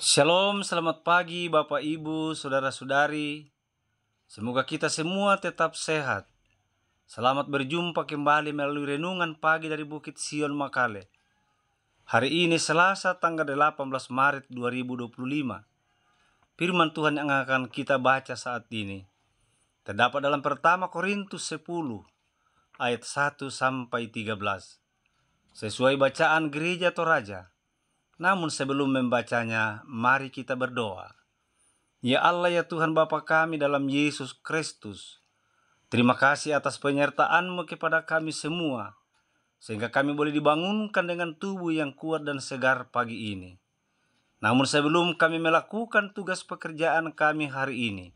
Shalom, selamat pagi Bapak Ibu, Saudara-saudari. Semoga kita semua tetap sehat. Selamat berjumpa kembali melalui renungan pagi dari Bukit Sion Makale. Hari ini Selasa tanggal 18 Maret 2025. Firman Tuhan yang akan kita baca saat ini terdapat dalam pertama Korintus 10 ayat 1 sampai 13. Sesuai bacaan gereja Toraja. Namun sebelum membacanya, mari kita berdoa. Ya Allah, ya Tuhan Bapa kami dalam Yesus Kristus, terima kasih atas penyertaan-Mu kepada kami semua, sehingga kami boleh dibangunkan dengan tubuh yang kuat dan segar pagi ini. Namun sebelum kami melakukan tugas pekerjaan kami hari ini,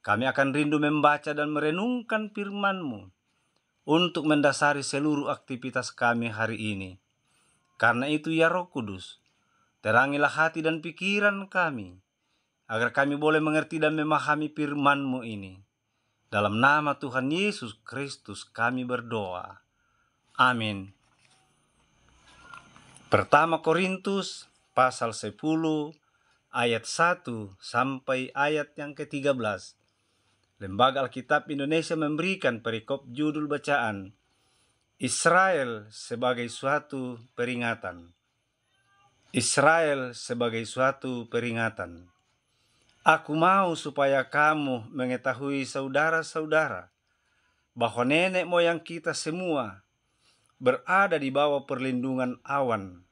kami akan rindu membaca dan merenungkan firman-Mu untuk mendasari seluruh aktivitas kami hari ini. Karena itu ya Roh Kudus, terangilah hati dan pikiran kami, agar kami boleh mengerti dan memahami firman-Mu ini. Dalam nama Tuhan Yesus Kristus kami berdoa. Amin. Pertama Korintus pasal 10 ayat 1 sampai ayat yang ke-13. Lembaga Alkitab Indonesia memberikan perikop judul bacaan Israel sebagai suatu peringatan. Israel sebagai suatu peringatan. Aku mau supaya kamu mengetahui saudara-saudara bahwa nenek moyang kita semua berada di bawah perlindungan awan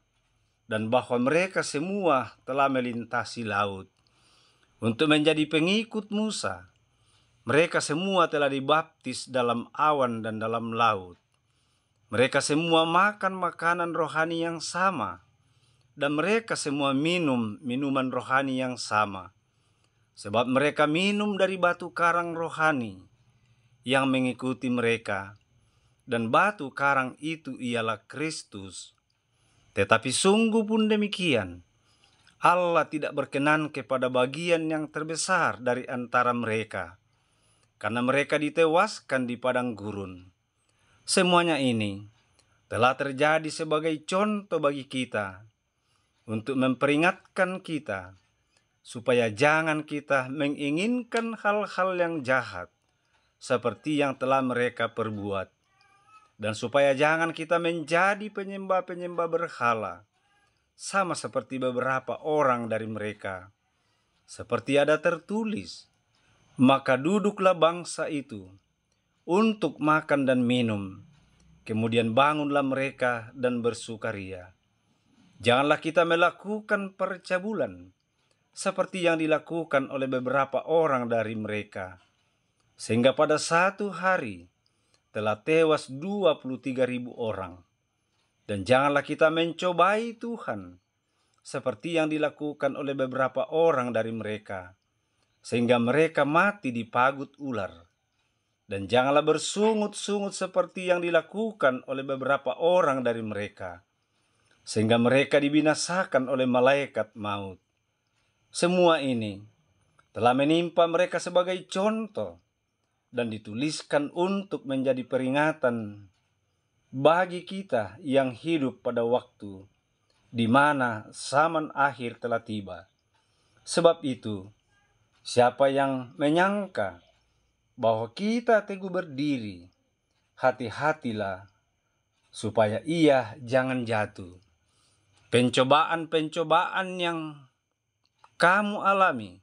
dan bahwa mereka semua telah melintasi laut untuk menjadi pengikut Musa. Mereka semua telah dibaptis dalam awan dan dalam laut. Mereka semua makan makanan rohani yang sama dan mereka semua minum minuman rohani yang sama. Sebab mereka minum dari batu karang rohani yang mengikuti mereka, dan batu karang itu ialah Kristus. Tetapi sungguh pun demikian, Allah tidak berkenan kepada bagian yang terbesar dari antara mereka, karena mereka ditewaskan di padang gurun. Semuanya ini telah terjadi sebagai contoh bagi kita, untuk memperingatkan kita, supaya jangan kita menginginkan hal-hal yang jahat, seperti yang telah mereka perbuat. Dan supaya jangan kita menjadi penyembah-penyembah berhala, sama seperti beberapa orang dari mereka. Seperti ada tertulis, maka duduklah bangsa itu untuk makan dan minum, kemudian bangunlah mereka dan bersukaria. Janganlah kita melakukan percabulan, seperti yang dilakukan oleh beberapa orang dari mereka, sehingga pada satu hari telah tewas 23.000 orang. Dan janganlah kita mencobai Tuhan, seperti yang dilakukan oleh beberapa orang dari mereka, sehingga mereka mati dipagut ular. Dan janganlah bersungut-sungut seperti yang dilakukan oleh beberapa orang dari mereka, sehingga mereka dibinasakan oleh malaikat maut. Semua ini telah menimpa mereka sebagai contoh dan dituliskan untuk menjadi peringatan bagi kita yang hidup pada waktu di mana zaman akhir telah tiba. Sebab itu, siapa yang menyangka bahwa kita teguh berdiri, hati-hatilah supaya ia jangan jatuh. Pencobaan-pencobaan yang kamu alami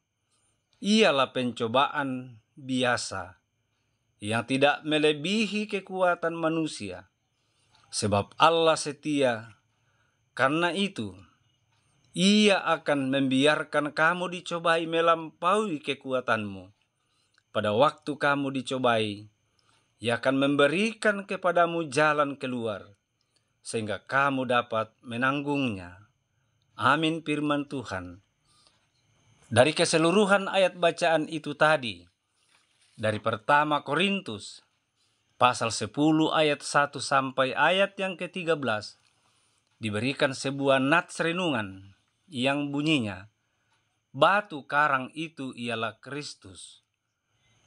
ialah pencobaan biasa yang tidak melebihi kekuatan manusia, sebab Allah setia. Karena itu, Ia akan membiarkan kamu dicobai melampaui kekuatanmu. Pada waktu kamu dicobai, Ia akan memberikan kepadamu jalan keluar, sehingga kamu dapat menanggungnya. Amin firman Tuhan. Dari keseluruhan ayat bacaan itu tadi, dari pertama Korintus, pasal 10 ayat 1 sampai ayat yang ke-13, diberikan sebuah nats renungan yang bunyinya, batu karang itu ialah Kristus.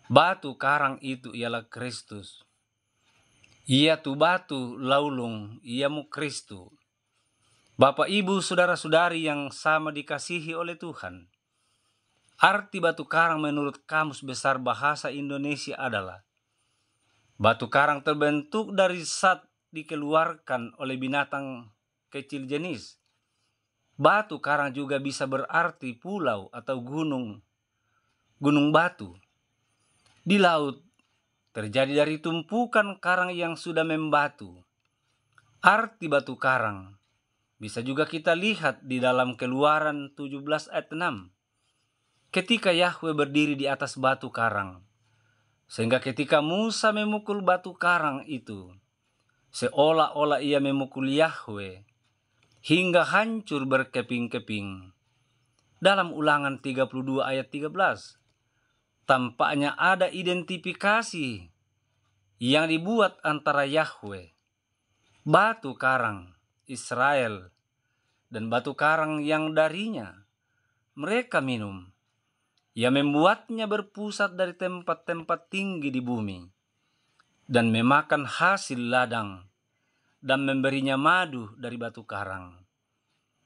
Batu karang itu ialah Kristus. Ia tu batu laulung, ia mu Kristus. Bapak, Ibu, saudara-saudari yang sama dikasihi oleh Tuhan, arti batu karang menurut Kamus Besar Bahasa Indonesia adalah batu karang terbentuk dari zat dikeluarkan oleh binatang kecil jenis. Batu karang juga bisa berarti pulau atau gunung batu. Di laut terjadi dari tumpukan karang yang sudah membatu. Arti batu karang bisa juga kita lihat di dalam Keluaran 17 ayat 6. Ketika Yahwe berdiri di atas batu karang, sehingga ketika Musa memukul batu karang itu, seolah-olah ia memukul Yahwe, hingga hancur berkeping-keping. Dalam Ulangan 32 ayat 13, tampaknya ada identifikasi yang dibuat antara Yahwe, batu karang Israel, dan batu karang yang darinya mereka minum. Ia membuatnya berpusat dari tempat-tempat tinggi di bumi dan memakan hasil ladang dan memberinya madu dari batu karang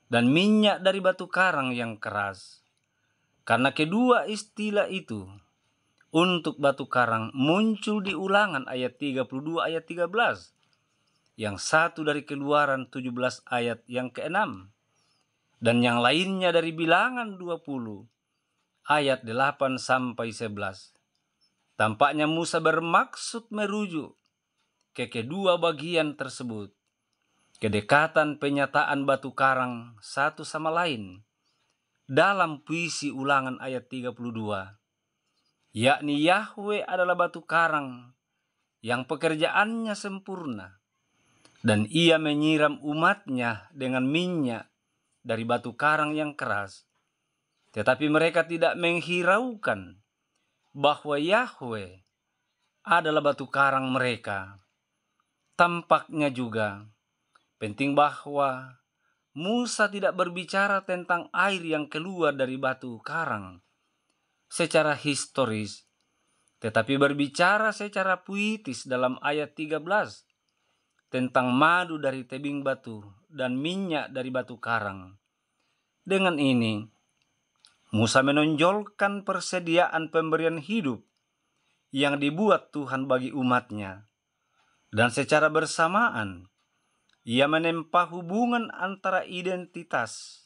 dan minyak dari batu karang yang keras. Karena kedua istilah itu untuk batu karang muncul di Ulangan ayat 32 ayat 13. Yang satu dari Keluaran 17 ayat yang ke-6. Dan yang lainnya dari Bilangan 20 ayat 8 sampai 11. Tampaknya Musa bermaksud merujuk ke kedua bagian tersebut. Kedekatan penyataan batu karang satu sama lain dalam puisi Ulangan ayat 32. Yakni Yahwe adalah batu karang yang pekerjaannya sempurna. Dan ia menyiram umatnya dengan minyak dari batu karang yang keras. Tetapi mereka tidak menghiraukan bahwa Yahwe adalah batu karang mereka. Tampaknya juga penting bahwa Musa tidak berbicara tentang air yang keluar dari batu karang secara historis, tetapi berbicara secara puitis dalam ayat 13 tentang madu dari tebing batu dan minyak dari batu karang. Dengan ini, Musa menonjolkan persediaan pemberian hidup yang dibuat Tuhan bagi umatnya. Dan secara bersamaan, ia menempa hubungan antara identitas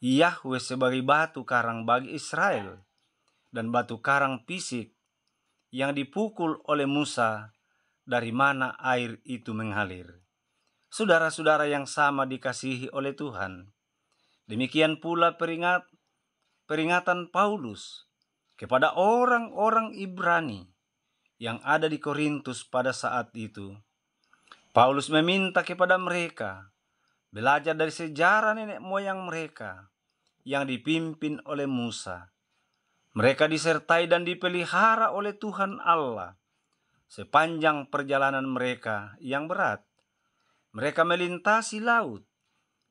Yahwe sebagai batu karang bagi Israel dan batu karang fisik yang dipukul oleh Musa dari mana air itu mengalir. Saudara-saudara yang sama dikasihi oleh Tuhan, demikian pula peringatan Paulus kepada orang-orang Ibrani yang ada di Korintus pada saat itu. Paulus meminta kepada mereka belajar dari sejarah nenek moyang mereka yang dipimpin oleh Musa. Mereka disertai dan dipelihara oleh Tuhan Allah sepanjang perjalanan mereka yang berat. Mereka melintasi laut,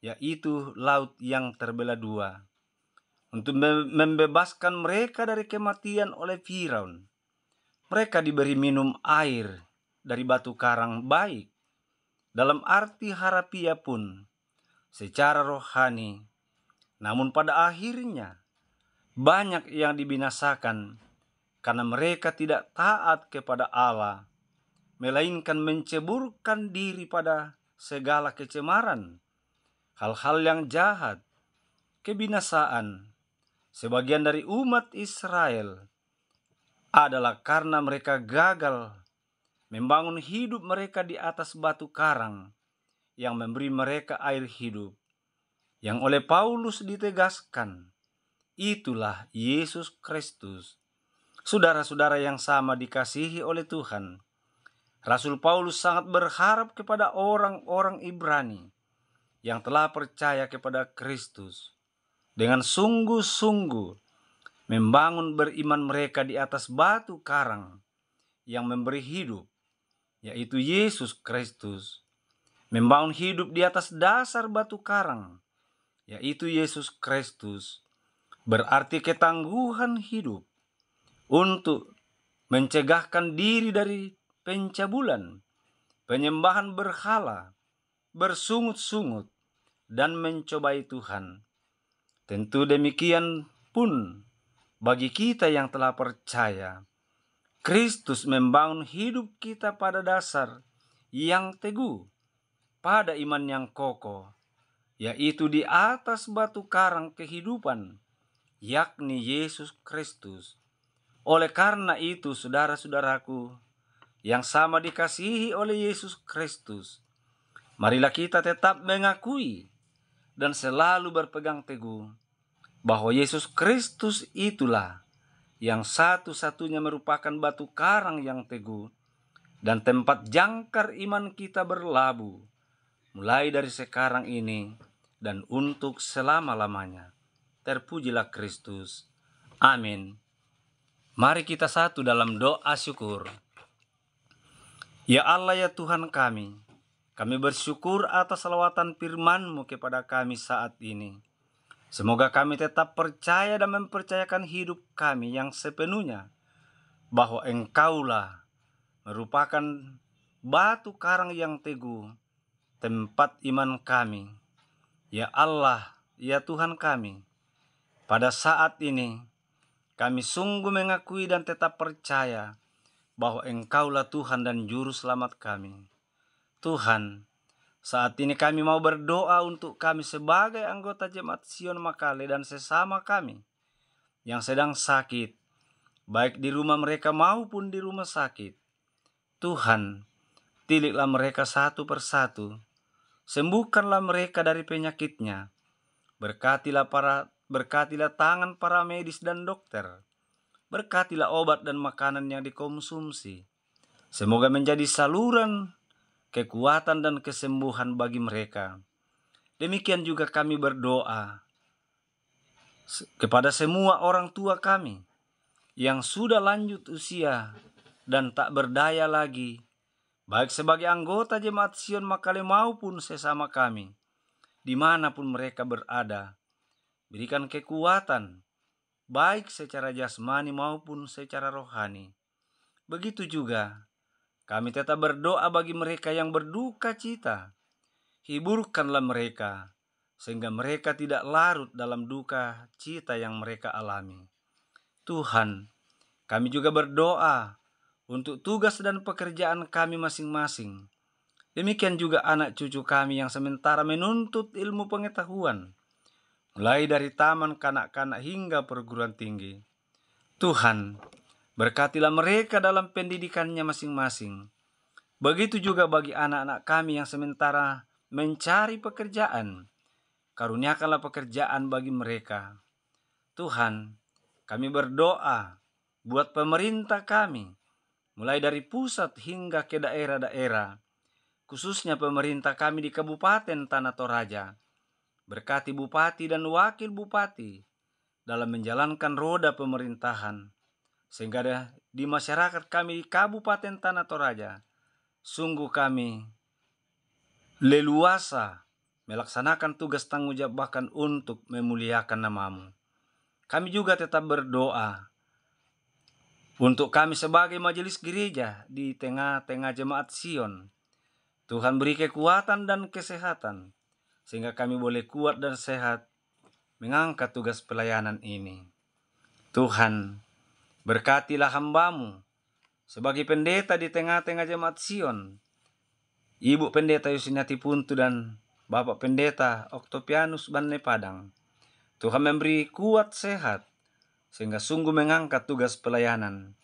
yaitu laut yang terbelah dua, untuk membebaskan mereka dari kematian oleh Firaun. Mereka diberi minum air dari batu karang baik, dalam arti harafiah pun, secara rohani. Namun pada akhirnya, banyak yang dibinasakan karena mereka tidak taat kepada Allah, melainkan menceburkan diri pada segala kecemaran, hal-hal yang jahat, kebinasaan. Sebagian dari umat Israel adalah karena mereka gagal membangun hidup mereka di atas batu karang yang memberi mereka air hidup, yang oleh Paulus ditegaskan, itulah Yesus Kristus. Saudara-saudara yang sama dikasihi oleh Tuhan, Rasul Paulus sangat berharap kepada orang-orang Ibrani yang telah percaya kepada Kristus dengan sungguh-sungguh membangun beriman mereka di atas batu karang yang memberi hidup, yaitu Yesus Kristus. Membangun hidup di atas dasar batu karang, yaitu Yesus Kristus, berarti ketangguhan hidup untuk mencegahkan diri dari pencabulan, penyembahan berhala, bersungut-sungut, dan mencobai Tuhan. Tentu demikian pun bagi kita yang telah percaya. Kristus membangun hidup kita pada dasar yang teguh, pada iman yang kokoh, yaitu di atas batu karang kehidupan, yakni Yesus Kristus. Oleh karena itu, saudara-saudaraku yang sama dikasihi oleh Yesus Kristus, marilah kita tetap mengakui dan selalu berpegang teguh bahwa Yesus Kristus itulah yang satu-satunya merupakan batu karang yang teguh dan tempat jangkar iman kita berlabuh, mulai dari sekarang ini dan untuk selama-lamanya. Terpujilah Kristus. Amin. Mari kita satu dalam doa syukur. Ya Allah, ya Tuhan kami bersyukur atas selawatan firman-Mu kepada kami saat ini. Semoga kami tetap percaya dan mempercayakan hidup kami yang sepenuhnya bahwa Engkaulah merupakan batu karang yang teguh, tempat iman kami. Ya Allah, ya Tuhan kami, pada saat ini kami sungguh mengakui dan tetap percaya bahwa Engkaulah Tuhan dan Juru Selamat kami. Tuhan, saat ini kami mau berdoa untuk kami sebagai anggota Jemaat Sion Makale dan sesama kami yang sedang sakit, baik di rumah mereka maupun di rumah sakit. Tuhan, tiliklah mereka satu persatu, sembuhkanlah mereka dari penyakitnya. Berkatilah tangan para medis dan dokter. Berkatilah obat dan makanan yang dikonsumsi. Semoga menjadi saluran kekuatan dan kesembuhan bagi mereka. Demikian juga kami berdoa kepada semua orang tua kami yang sudah lanjut usia dan tak berdaya lagi, baik sebagai anggota Jemaat Sion Makale maupun sesama kami, dimanapun mereka berada. Berikan kekuatan, baik secara jasmani maupun secara rohani. Begitu juga kami tetap berdoa bagi mereka yang berduka cita. Hiburkanlah mereka, sehingga mereka tidak larut dalam duka cita yang mereka alami. Tuhan, kami juga berdoa untuk tugas dan pekerjaan kami masing-masing. Demikian juga anak cucu kami yang sementara menuntut ilmu pengetahuan, mulai dari taman kanak-kanak hingga perguruan tinggi. Tuhan, berkatilah mereka dalam pendidikannya masing-masing. Begitu juga bagi anak-anak kami yang sementara mencari pekerjaan. Karuniakanlah pekerjaan bagi mereka. Tuhan, kami berdoa buat pemerintah kami, mulai dari pusat hingga ke daerah-daerah, khususnya pemerintah kami di Kabupaten Tanah Toraja. Berkati bupati dan wakil bupati dalam menjalankan roda pemerintahan, sehingga di masyarakat kami di Kabupaten Tanah Toraja, sungguh kami leluasa melaksanakan tugas tanggung jawab bahkan untuk memuliakan nama-Mu. Kami juga tetap berdoa untuk kami sebagai majelis gereja di tengah-tengah Jemaat Sion. Tuhan beri kekuatan dan kesehatan, sehingga kami boleh kuat dan sehat mengangkat tugas pelayanan ini. Tuhan, berkatilah hamba-Mu sebagai pendeta di tengah-tengah Jemaat Sion, Ibu Pendeta Yusinati Puntu dan Bapak Pendeta Oktopianus Banne Padang. Tuhan memberi kuat sehat, sehingga sungguh mengangkat tugas pelayanan.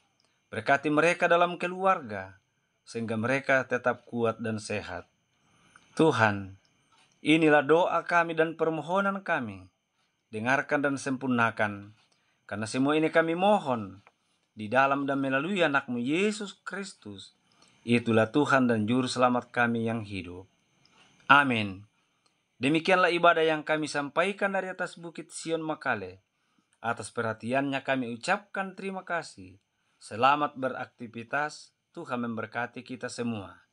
Berkati mereka dalam keluarga, sehingga mereka tetap kuat dan sehat. Tuhan, inilah doa kami dan permohonan kami. Dengarkan dan sempurnakan, karena semua ini kami mohon di dalam dan melalui anak-Mu Yesus Kristus. Itulah Tuhan dan Juru Selamat kami yang hidup. Amin. Demikianlah ibadah yang kami sampaikan dari atas Bukit Sion Makale. Atas perhatiannya kami ucapkan terima kasih. Selamat beraktivitas. Tuhan memberkati kita semua.